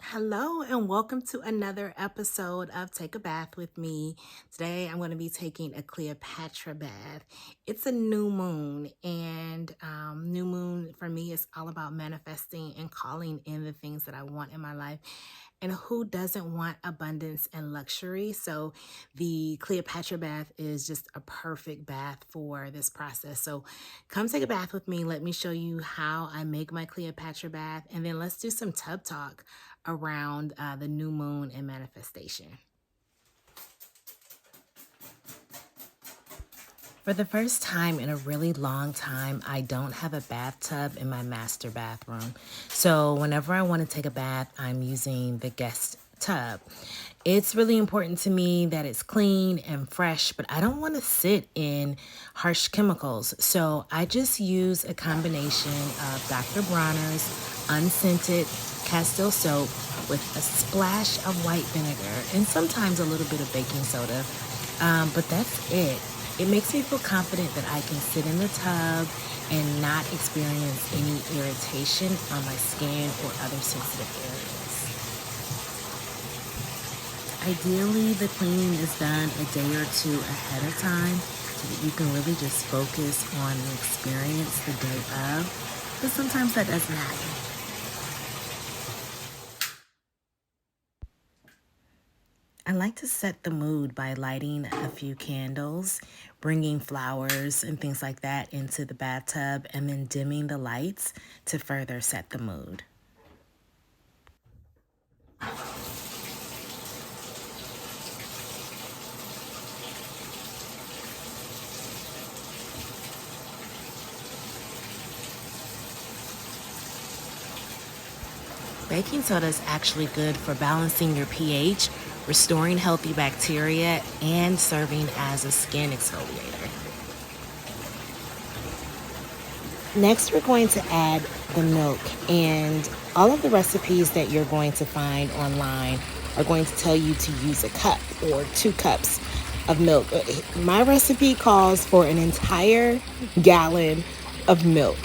Hello and welcome to another episode of Take a Bath with me. Today I'm going to be taking a Cleopatra bath. It's a new moon, and new moon for me is all about manifesting and calling in the things that I want in my life. And who doesn't want abundance and luxury? So the Cleopatra bath is just a perfect bath for this process. So come take a bath with me. Let me show you how I make my Cleopatra bath, and then let's do some tub talk around the new moon and manifestation. For the first time in a really long time, I don't have a bathtub in my master bathroom. So whenever I want to take a bath, I'm using the guest tub. It's really important to me that it's clean and fresh, but I don't want to sit in harsh chemicals. So I just use a combination of Dr. Bronner's unscented Castile soap with a splash of white vinegar and sometimes a little bit of baking soda. But that's it. It makes me feel confident that I can sit in the tub and not experience any irritation on my skin or other sensitive areas. Ideally, the cleaning is done a day or two ahead of time so that you can really just focus on the experience the day of, but sometimes that doesn't happen. I like to set the mood by lighting a few candles, bringing flowers and things like that into the bathtub, and then dimming the lights to further set the mood. Baking soda is actually good for balancing your pH, restoring healthy bacteria, and serving as a skin exfoliator. Next, we're going to add the milk, and all of the recipes that you're going to find online are going to tell you to use a cup or 2 cups of milk. My recipe calls for an entire gallon of milk.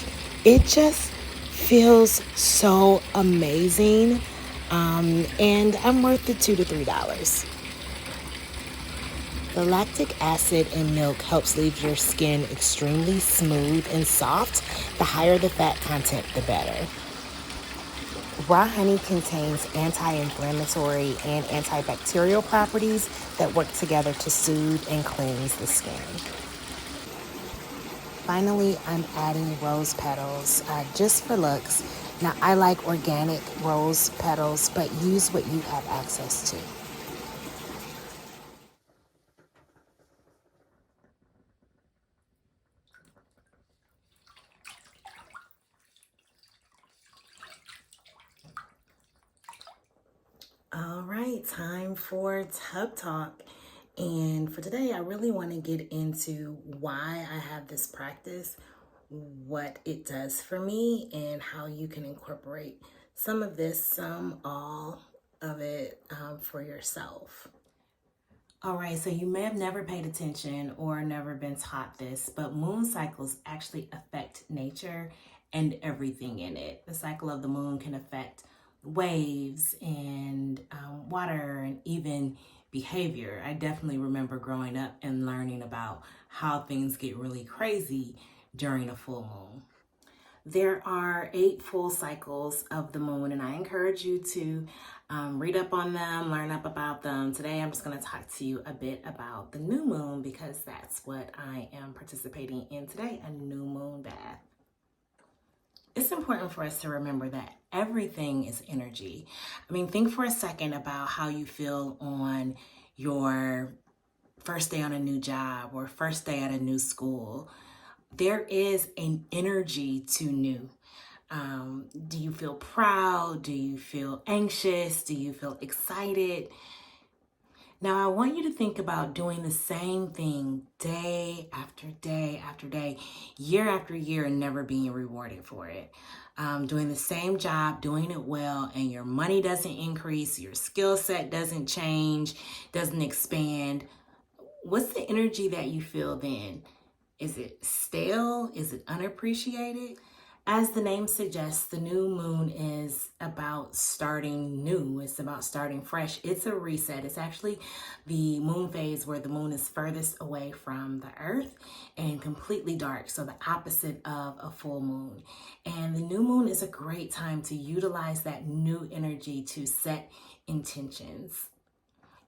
It just feels so amazing, and I'm worth the $2 to $3. The lactic acid in milk helps leave your skin extremely smooth and soft. The higher the fat content, the better. Raw honey contains anti-inflammatory and antibacterial properties that work together to soothe and cleanse the skin. Finally, I'm adding rose petals just for looks. Now, I like organic rose petals, but use what you have access to. All right, time for Tub Talk. And for today, I really want to get into why I have this practice, what it does for me, and how you can incorporate some of this, all of it for yourself. All right, so you may have never paid attention or never been taught this, but moon cycles actually affect nature and everything in it. The cycle of the moon can affect waves and water and even behavior. I definitely remember growing up and learning about how things get really crazy during a full moon. There are 8 full cycles of the moon, and I encourage you to read up on them, learn up about them. Today, I'm just going to talk to you a bit about the new moon because that's what I am participating in today, a new moon bath. It's important for us to remember that everything is energy. I mean, think for a second about how you feel on your first day on a new job or first day at a new school. There is an energy to new. Do you feel proud? Do you feel anxious? Do you feel excited? Now, I want you to think about doing the same thing day after day after day, year after year, and never being rewarded for it. Doing the same job, doing it well, and your money doesn't increase, your skill set doesn't change, doesn't expand. What's the energy that you feel then? Is it stale? Is it unappreciated? As the name suggests, the new moon is about starting new. It's about starting fresh. It's a reset. It's actually the moon phase where the moon is furthest away from the earth and completely dark. So the opposite of a full moon. And the new moon is a great time to utilize that new energy to set intentions.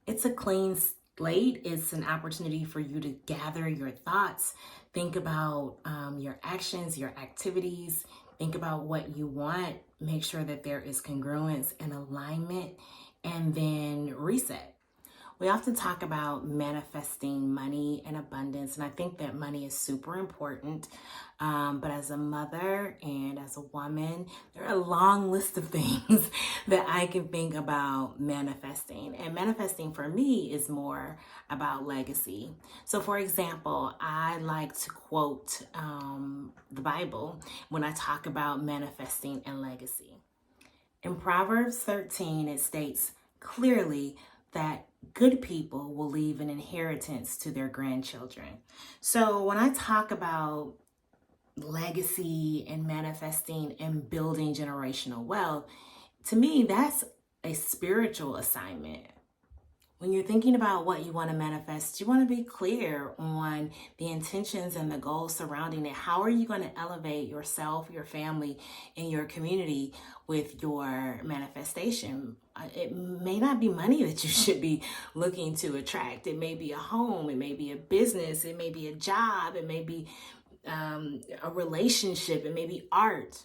It's a clean slate. It's an opportunity for you to gather your thoughts, think about your actions, your activities, think about what you want, make sure that there is congruence and alignment, and then reset. We often talk about manifesting money and abundance, and I think that money is super important. But as a mother and as a woman, there are a long list of things that I can think about manifesting. And manifesting for me is more about legacy. So, for example, I like to quote the Bible when I talk about manifesting and legacy. In Proverbs 13, it states clearly that good people will leave an inheritance to their grandchildren. So when I talk about legacy and manifesting and building generational wealth, to me, that's a spiritual assignment. When you're thinking about what you want to manifest, you want to be clear on the intentions and the goals surrounding it. How are you going to elevate yourself, your family, and your community with your manifestation? It may not be money that you should be looking to attract. It may be a home, it may be a business, it may be a job, it may be a relationship, it may be art.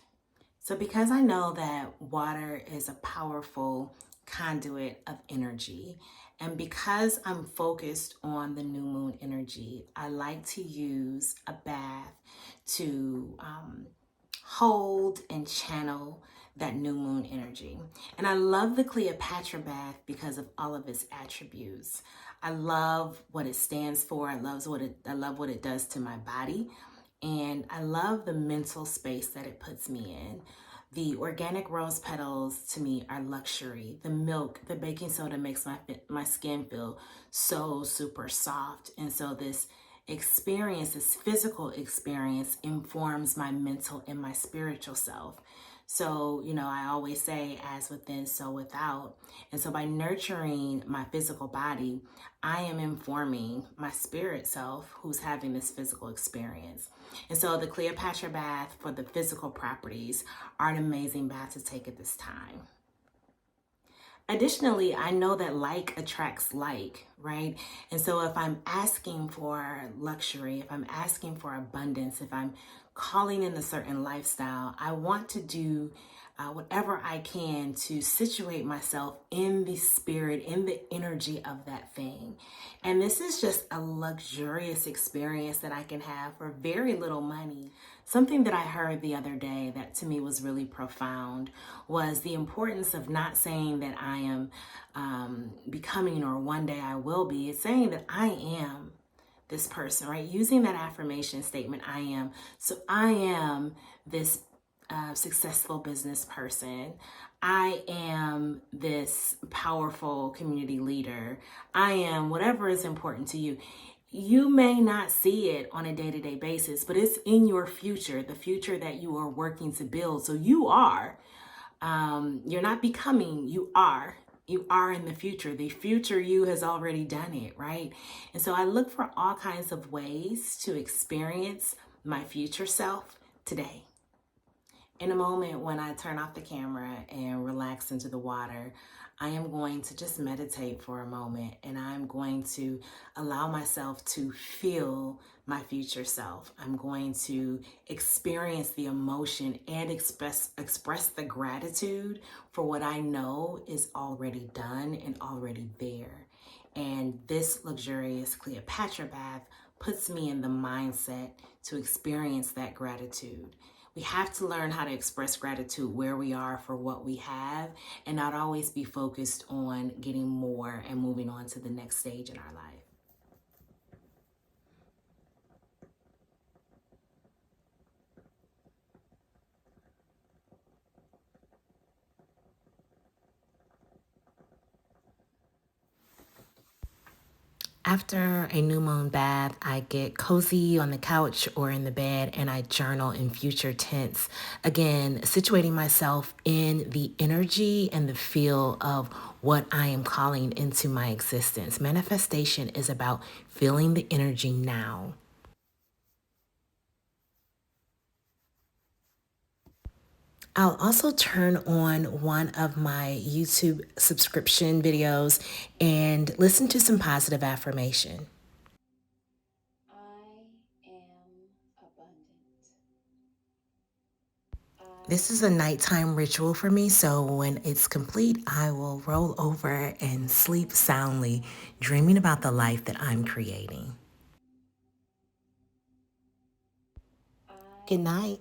So because I know that water is a powerful conduit of energy, and because I'm focused on the new moon energy, I like to use a bath to hold and channel that new moon energy. And I love the Cleopatra bath because of all of its attributes. I love what it stands for. I love what it does to my body. And I love the mental space that it puts me in. The organic rose petals to me are luxury. The milk, the baking soda makes my skin feel so super soft. And so this experience, this physical experience, informs my mental and my spiritual self. So, I always say, as within, so without. And so by nurturing my physical body, I am informing my spirit self who's having this physical experience. And so the Cleopatra bath for the physical properties are an amazing bath to take at this time. Additionally, I know that like attracts like, right? And so if I'm asking for luxury, if I'm asking for abundance, if I'm calling in a certain lifestyle, I want to do whatever I can to situate myself in the spirit, in the energy of that thing. And this is just a luxurious experience that I can have for very little money. Something that I heard the other day that to me was really profound was the importance of not saying that I am becoming or one day I will be. It's saying that I am this person, right? Using that affirmation statement, I am. So I am this successful business person. I am this powerful community leader. I am whatever is important to you. You may not see it on a day-to-day basis, but it's in your future, the future that you are working to build. So you are. You're not becoming, you are. You are in the future. The future you has already done it, right? And so I look for all kinds of ways to experience my future self today. In a moment when I turn off the camera and relax into the water, I am going to just meditate for a moment, and I'm going to allow myself to feel my future self. I'm going to experience the emotion and express the gratitude for what I know is already done and already there. And this luxurious Cleopatra bath puts me in the mindset to experience that gratitude. We have to learn how to express gratitude where we are for what we have and not always be focused on getting more and moving on to the next stage in our life. After a new moon bath, I get cozy on the couch or in the bed and I journal in future tense. Again, situating myself in the energy and the feel of what I am calling into my existence. Manifestation is about feeling the energy now. I'll also turn on one of my YouTube subscription videos and listen to some positive affirmation. I am abundant. This is a nighttime ritual for me, so when it's complete, I will roll over and sleep soundly, dreaming about the life that I'm creating. I Good night.